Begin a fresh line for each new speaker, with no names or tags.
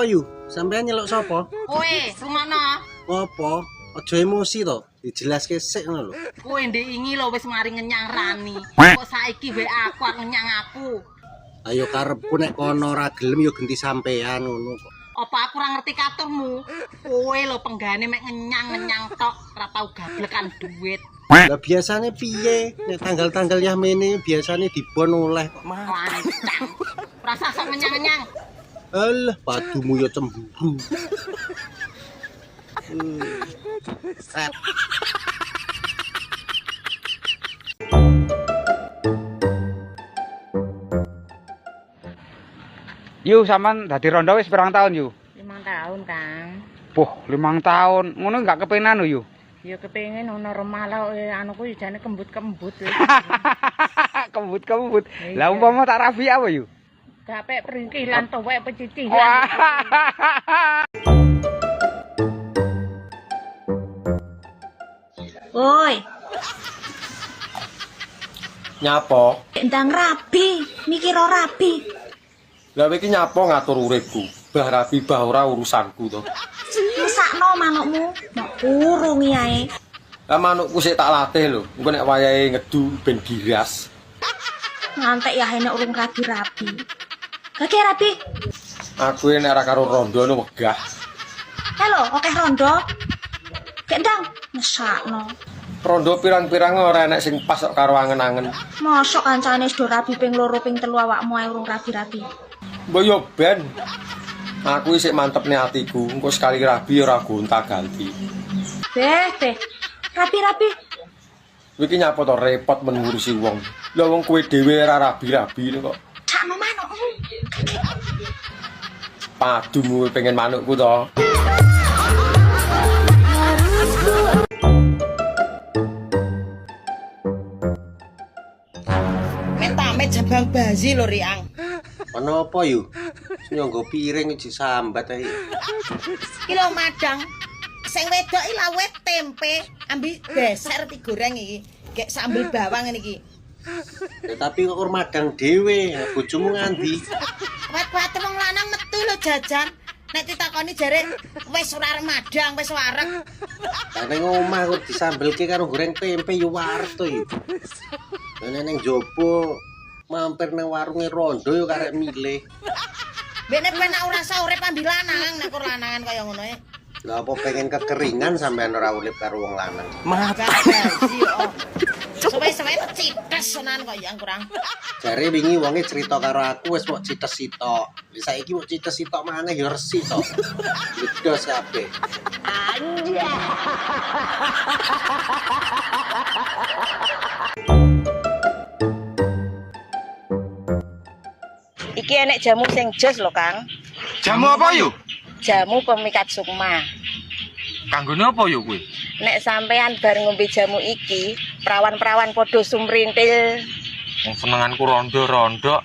yu? Sampean nyeluk sapa?
Kowe, rumana.
Apa? Aja emosi to. Dijelaske sik ngono lho.
Kowe ndek ingi lho wis mari ngenyang Rani. Kok saiki wae aku arep ngenyang aku.
Ayo karepku nek kono ora gelem yo genti sampean ngono kok.
Apa aku ora ngerti katurmu? Kowe lho penggane mek ngenyang-ngenyang tok, ora tau gablekan duit.
Lah biasane piye? Nek tanggal-tanggal ya mene biasane dibon oleh kok mah.
Lancang. Rasa sok ngenyang-ngenyang.
Alah, padumu yo cemburu. Set.
Yu sampean dadi rondo wis pirang tahun yu?
5 tahun, Kang.
Puh, 5 tahun. Ngono enggak kepenan yu?
Ya kepengin ono remala anuku jane kembut-kembut.
Kembut-kembut. Lah umpama tak rabi apa yu?
Gak pek peringkilan tuwek pecicilan.
Woi,
Nyapa?
ndang rabi, mikir ora rabi.
Lah iki nyapa ngatur uripku. Bah rabi bah ora urusanku to.
Sakno manukmu, mok urung yae.
Lah manukku sik tak latih lho. Engko nek wayahe ngedu ben giras.
Ngantek ya enek urung rabi-rabi. Kaki rabi.
Aku nek ora karo rondo no wegah.
Halo, oke rondo. Kendang, mesakno.
Rondo pirang-pirang ora enek sing pas kok karo angen-angen.
Mosok kancane do rabi ping 2 ping 3 awakmu ae urung rabi-rabi.
Mbok yo ben. Aku isih mantep nih atiku. Engko sekali rabi ora gonta-ganti.
Beh. Rabi-rabi.
Iki nyapa to repot men ngurusi wong. Lah wong kowe dhewe ora rabi-rabi kok.
Sakno manukmu.
Padumu pengen manukku to.
Metame jabang bayi lho Riang.
Ono apa yu? Nyonggo piring disambat ae.
Iki lho madang. Sing wedok iki lawet tempe, ambi beser digoreng iki. Gek sambel bawang ngene iki.
Ya, tapi kok madang dhewe, bojomu nganti.
Wet-wet wong lanang metu lho jajan. Nek ditakoni jare wis ora madang, wis wareg.
Lah ning omah kok disambelke karo goreng tempe yo wareg to yu. Lah ning jopo mampir nang warunge rondo yo karek milih.
Bene penak ora usah urip ambil lanang nek kur lanangan kaya ngono e.
Lah apa pengen kekeringan sampean ora urip karo wong lanang.
Gak gaji oh. Suwe-suwe cites sonan kok yang kurang.
Jare wingi wonge cerita karo aku wis mok cites sitok. Wis saiki mok cites sitok maneh ya resi to. Ledos kabeh.
Iki enek jamu sing jos lho, Kang.
Jamu apa yu?
Jamu pemikat sukma.
Kanggone apa yu kuwi?
Nek sampean bar ngombe jamu iki, perawan-perawan padha sumrintil.
Wong senenganku rondo-rondo.